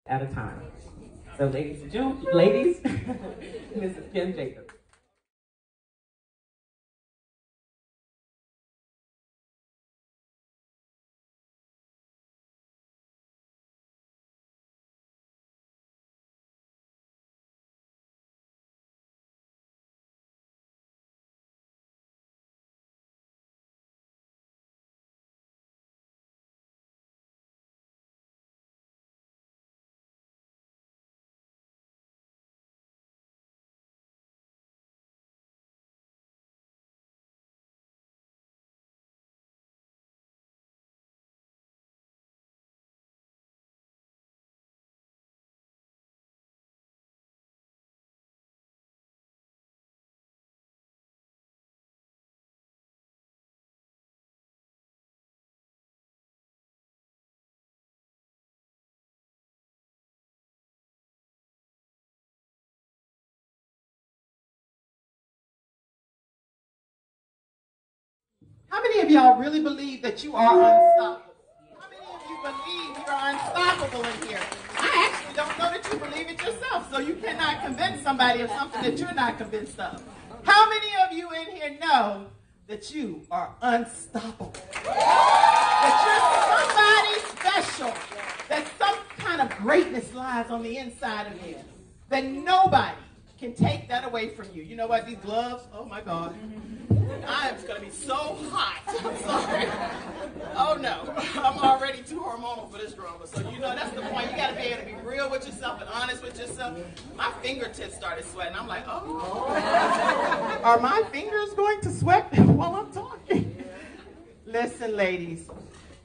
at a time. So ladies and gentlemen, ladies, Mrs. Kim Jacobs. How many of y'all really believe that you are unstoppable? How many of you believe you are unstoppable in here? I actually don't know that you believe it yourself, so you cannot convince somebody of something that you're not convinced of. How many of you in here know that you are unstoppable? That you're somebody special, that some kind of greatness lies on the inside of you, that nobody can take that away from you. You know what? These gloves, oh my God. I am going to be so hot. I'm sorry. Oh no. I'm already too hormonal for this drama. So you know, that's the point. You got to be able to be real with yourself and honest with yourself. My fingertips started sweating. I'm like, oh. Are my fingers going to sweat while I'm talking? Listen, ladies.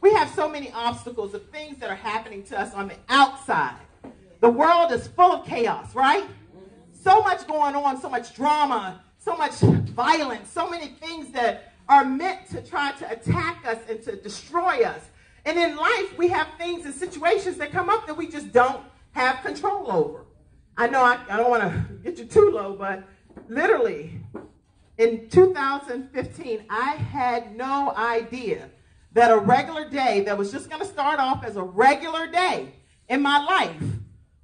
We have so many obstacles of things that are happening to us on the outside. The world is full of chaos, right? So much going on, so much drama, so much violence, so many things that are meant to try to attack us and to destroy us. And in life, we have things and situations that come up that we just don't have control over. I know I don't want to get you too low, but literally in 2015, I had no idea that a regular day that was just going to start off as a regular day in my life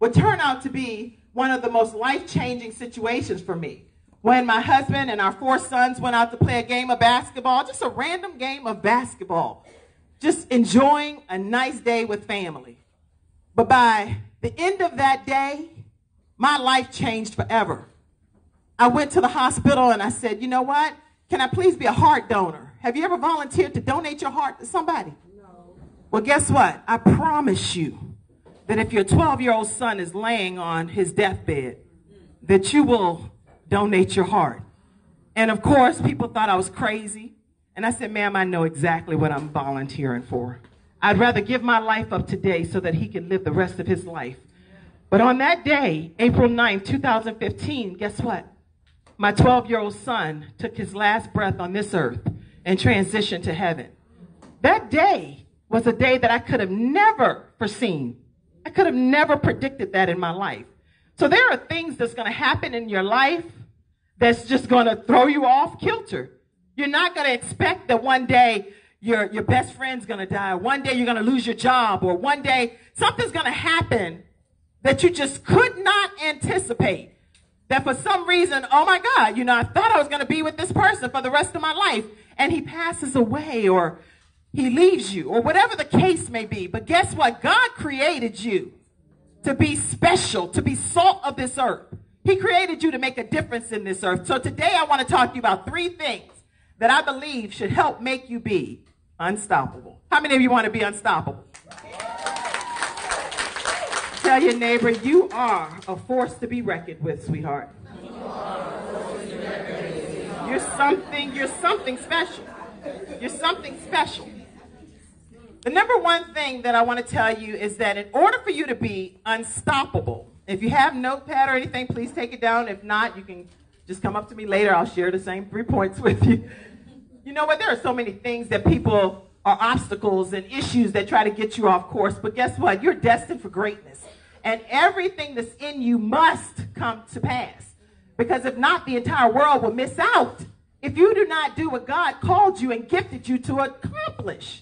would turn out to be one of the most life-changing situations for me. When my husband and our 4 sons went out to play a game of basketball, just a random game of basketball, just enjoying a nice day with family. But by the end of that day, my life changed forever. I went to the hospital and I said, you know what? Can I please be a heart donor? Have you ever volunteered to donate your heart to somebody? No. Well, guess what? I promise you that if your 12-year-old son is laying on his deathbed, that you will donate your heart. And of course, people thought I was crazy. And I said, ma'am, I know exactly what I'm volunteering for. I'd rather give my life up today so that he can live the rest of his life. But on that day, April 9th, 2015, guess what? My 12-year-old son took his last breath on this earth and transitioned to heaven. That day was a day that I could have never foreseen. I could have never predicted that in my life. So there are things that's going to happen in your life that's just going to throw you off kilter. You're not going to expect that one day your best friend's going to die, or one day you're going to lose your job, or one day something's going to happen that you just could not anticipate. That for some reason, oh my God, I thought I was going to be with this person for the rest of my life, and he passes away, or he leaves you, or whatever the case may be. But guess what? God created you to be special, to be salt of this earth. He created you to make a difference in this earth. So today I want to talk to you about 3 things that I believe should help make you be unstoppable. How many of you want to be unstoppable? Tell your neighbor, you are a force to be reckoned with, sweetheart. You're something special. You're something special. The number one thing that I want to tell you is that in order for you to be unstoppable, if you have notepad or anything, please take it down. If not, you can just come up to me later. I'll share the same 3 points with you. You know what? There are so many things that people are obstacles and issues that try to get you off course. But guess what? You're destined for greatness. And everything that's in you must come to pass. Because if not, the entire world will miss out if you do not do what God called you and gifted you to accomplish.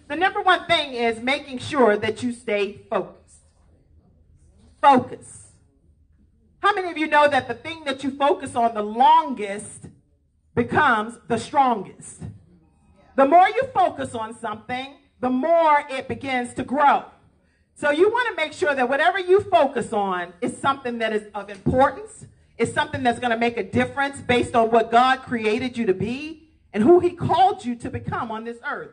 The number one thing is making sure that you stay focused. focus. How many of you know that the thing that you focus on the longest becomes the strongest? The more you focus on something, the more it begins to grow. So you want to make sure that whatever you focus on is something that is of importance, is something that's going to make a difference based on what God created you to be and who he called you to become on this earth.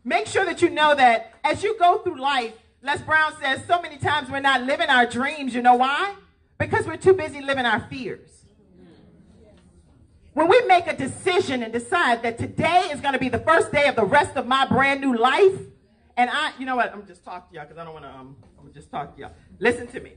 Make sure that you know that as you go through life, Les Brown says so many times we're not living our dreams. You know why? Because we're too busy living our fears. When we make a decision and decide that today is going to be the first day of the rest of my brand new life, and you know what, I'm just talking to y'all because I don't want to, I'm going to just talk to y'all. Listen to me.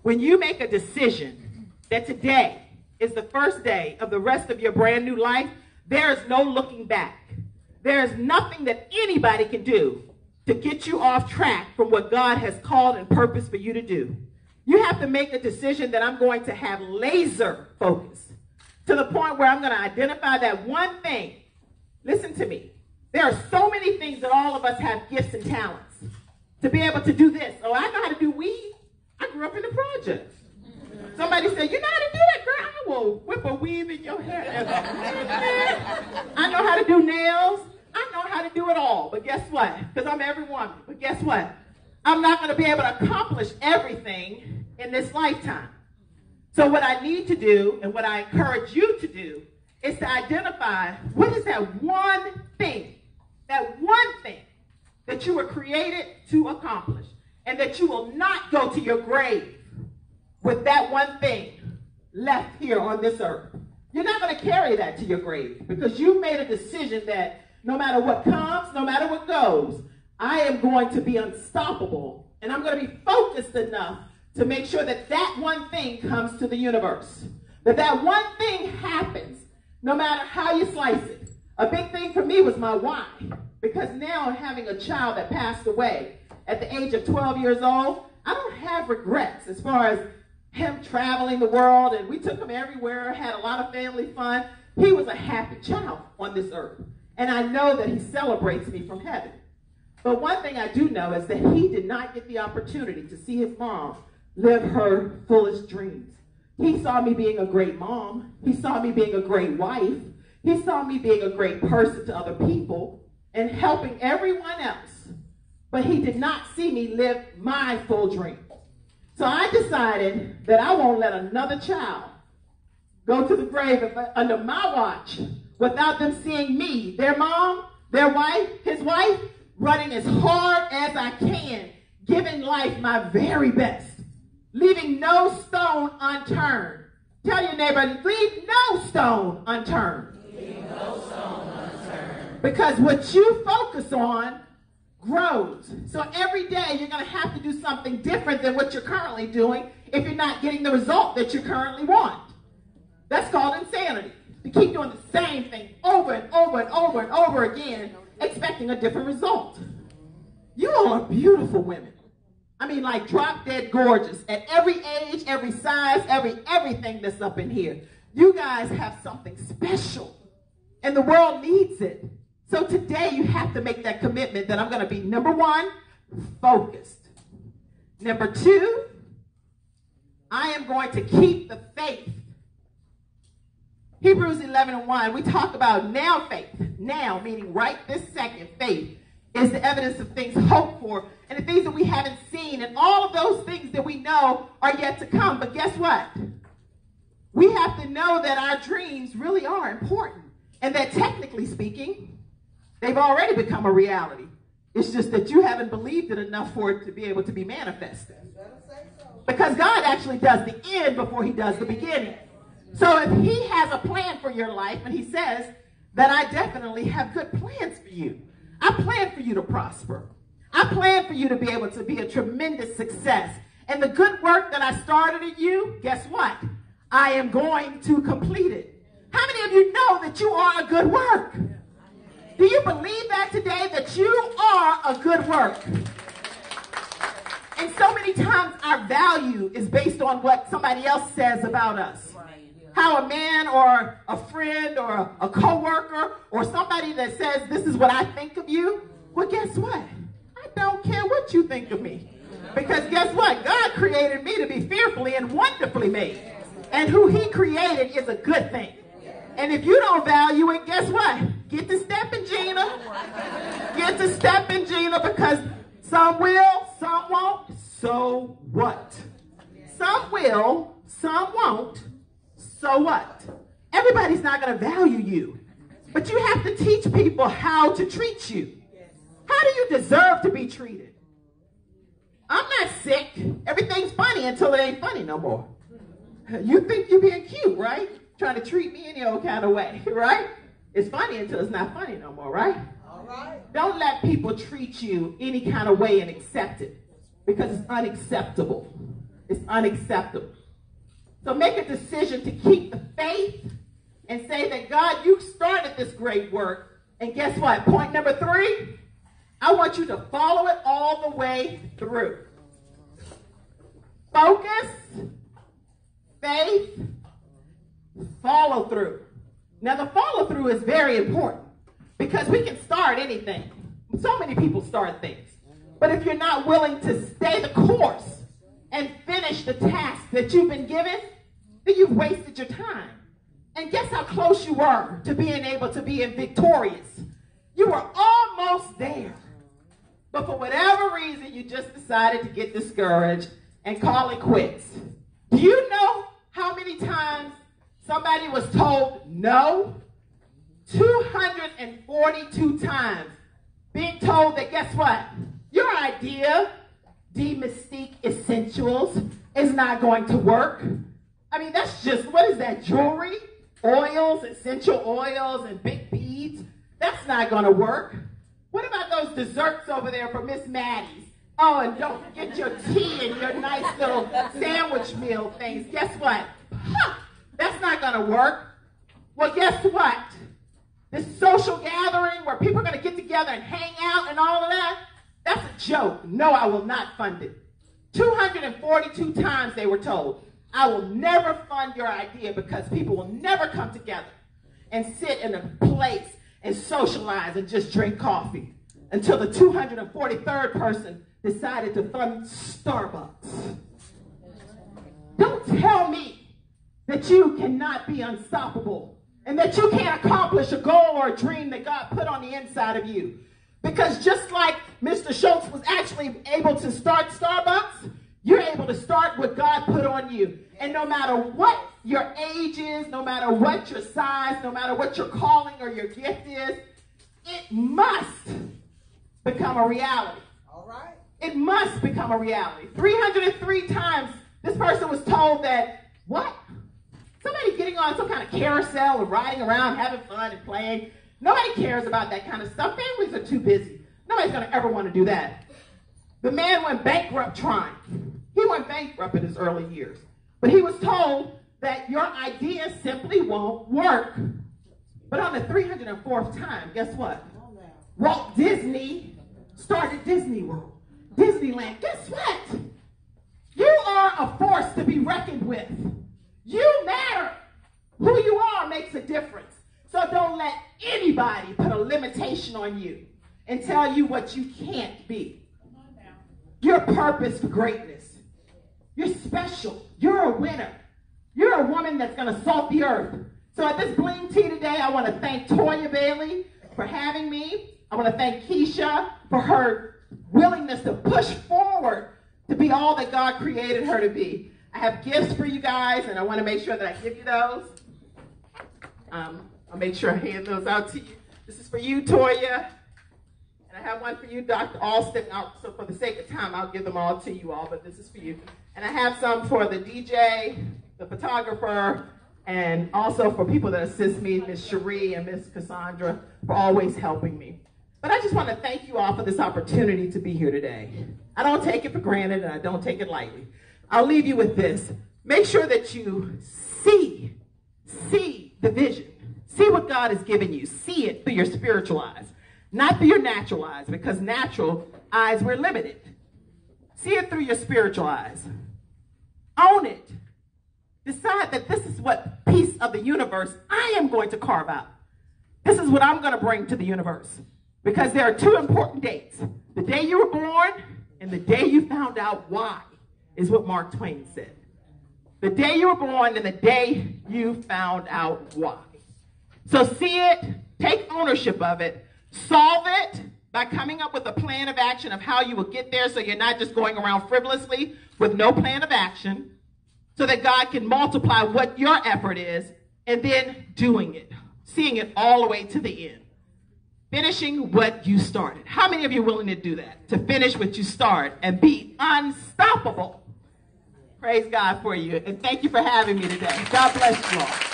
When you make a decision that today is the first day of the rest of your brand new life, there is no looking back. There is nothing that anybody can do to get you off track from what God has called and purposed for you to do. You have to make a decision that I'm going to have laser focus to the point where I'm going to identify that one thing. Listen to me. There are so many things that all of us have gifts and talents to be able to do this. Oh, I know how to do weave. I grew up in the projects. Somebody said, you know how to do that, girl? I will whip a weave in your hair. I know how to do nails. I know how to do it all. But guess what? Because I'm every woman. But guess what? I'm not going to be able to accomplish everything in this lifetime. So what I need to do, and what I encourage you to do, is to identify what is that one thing that you were created to accomplish, and that you will not go to your grave with that one thing left here on this earth. You're not going to carry that to your grave because you made a decision that no matter what comes, no matter what goes, I am going to be unstoppable, and I'm going to be focused enough to make sure that that one thing comes to the universe, that one thing happens no matter how you slice it. A big thing for me was my why, because now having a child that passed away at the age of 12 years old, I don't have regrets as far as him traveling the world, and we took him everywhere, had a lot of family fun. He was a happy child on this earth, and I know that he celebrates me from heaven. But one thing I do know is that he did not get the opportunity to see his mom live her fullest dreams. He saw me being a great mom. He saw me being a great wife. He saw me being a great person to other people and helping everyone else. But he did not see me live my full dream. So I decided that I won't let another child go to the grave under my watch without them seeing me, their mom, their wife, his wife, running as hard as I can, giving life my very best, leaving no stone unturned. Tell your neighbor, leave no stone unturned. Leave no stone unturned. Because what you focus on grows. So every day you're going to have to do something different than what you're currently doing if you're not getting the result that you currently want. That's called insanity. To keep doing the same thing over and over and over and over again, expecting a different result. You all are beautiful women. I mean, like drop dead gorgeous at every age, every size, everything that's up in here. You guys have something special, and the world needs it. So today you have to make that commitment that I'm going to be, number one, focused. Number two, I am going to keep the faith. Hebrews 11:1, we talk about now faith. Now, meaning right this second, faith is the evidence of things hoped for and the things that we haven't seen, and all of those things that we know are yet to come. But guess what? We have to know that our dreams really are important, and that technically speaking, they've already become a reality. It's just that you haven't believed it enough for it to be able to be manifested. Because God actually does the end before he does the beginning. So if he has a plan for your life, and he says that I definitely have good plans for you. I plan for you to prosper. I plan for you to be able to be a tremendous success. And the good work that I started in you, guess what? I am going to complete it. How many of you know that you are a good work? Do you believe that today, that you are a good work? And so many times our value is based on what somebody else says about us. How a man or a friend or a coworker or somebody that says, this is what I think of you. Well, guess what? I don't care what you think of me. Because guess what? God created me to be fearfully and wonderfully made. And who he created is a good thing. And if you don't value it, guess what? Get to stepping, Gina. Get to stepping, Gina, because some will, some won't. So what? Some will, some won't. So what? Everybody's not going to value you. But you have to teach people how to treat you. How do you deserve to be treated? I'm not sick. Everything's funny until it ain't funny no more. You think you're being cute, right? Trying to treat me any old kind of way, right? It's funny until it's not funny no more, right? All right. Don't let people treat you any kind of way and accept it, because it's unacceptable. It's unacceptable. So make a decision to keep the faith and say that, God, you started this great work. And guess what? Point number 3, I want you to follow it all the way through. Focus, faith, follow through. Now, the follow through is very important because we can start anything. So many people start things. But if you're not willing to stay the course and finish the task that you've been given, then you've wasted your time. And guess how close you were to being able to be victorious? You were almost there. But for whatever reason, you just decided to get discouraged and call it quits. Do you know how many times somebody was told no? 242 times. Being told that, guess what? Your idea, D Mystique Essentials, is not going to work. I mean, that's just, what is that, jewelry? Oils, essential oils, and big beads? That's not going to work. What about those desserts over there for Miss Maddie's? Oh, and don't forget your tea and your nice little sandwich meal things. Guess what? That's not going to work. Well, guess what? This social gathering where people are going to get together and hang out and all of that, that's a joke. No, I will not fund it. 242 times they were told, I will never fund your idea because people will never come together and sit in a place and socialize and just drink coffee until the 243rd person decided to fund Starbucks. Don't tell me that you cannot be unstoppable and that you can't accomplish a goal or a dream that God put on the inside of you. Because just like Mr. Schultz was actually able to start Starbucks, you're able to start what God put on you. And no matter what your age is, no matter what your size, no matter what your calling or your gift is, it must become a reality. All right. It must become a reality. 303 times this person was told that, what? Somebody getting on some kind of carousel and riding around, having fun and playing. Nobody cares about that kind of stuff. Families are too busy. Nobody's going to ever want to do that. The man went bankrupt trying. He went bankrupt in his early years. But he was told that your idea simply won't work. But on the 304th time, guess what? Walt Disney started Disney World, Disneyland. Guess what? You are a force to be reckoned with. You matter. Who you are makes a difference. So don't let anybody put a limitation on you and tell you what you can't be. You're purposed for greatness. You're special. You're a winner. You're a woman that's going to salt the earth. So at this Bling Tea today, I want to thank Toya Bailey for having me. I want to thank Keisha for her willingness to push forward to be all that God created her to be. I have gifts for you guys, and I want to make sure that I give you those. I'll make sure I hand those out to you. This is for you, Toya. And I have one for you, Dr. Alston. So for the sake of time, I'll give them all to you all, but this is for you. And I have some for the DJ, the photographer, and also for people that assist me, Miss Cherie and Miss Cassandra, for always helping me. But I just want to thank you all for this opportunity to be here today. I don't take it for granted, and I don't take it lightly. I'll leave you with this. Make sure that you see the vision. See what God has given you. See it through your spiritual eyes, not through your natural eyes, because natural eyes, we're limited. See it through your spiritual eyes. Own it. Decide that this is what piece of the universe I am going to carve out. This is what I'm going to bring to the universe. Because there are two important dates. The day you were born and the day you found out why is what Mark Twain said. The day you were born and the day you found out why. So see it, take ownership of it, solve it by coming up with a plan of action of how you will get there so you're not just going around frivolously with no plan of action, so that God can multiply what your effort is, and then doing it, seeing it all the way to the end. Finishing what you started. How many of you are willing to do that? To finish what you start and be unstoppable. Praise God for you. And thank you for having me today. God bless you all.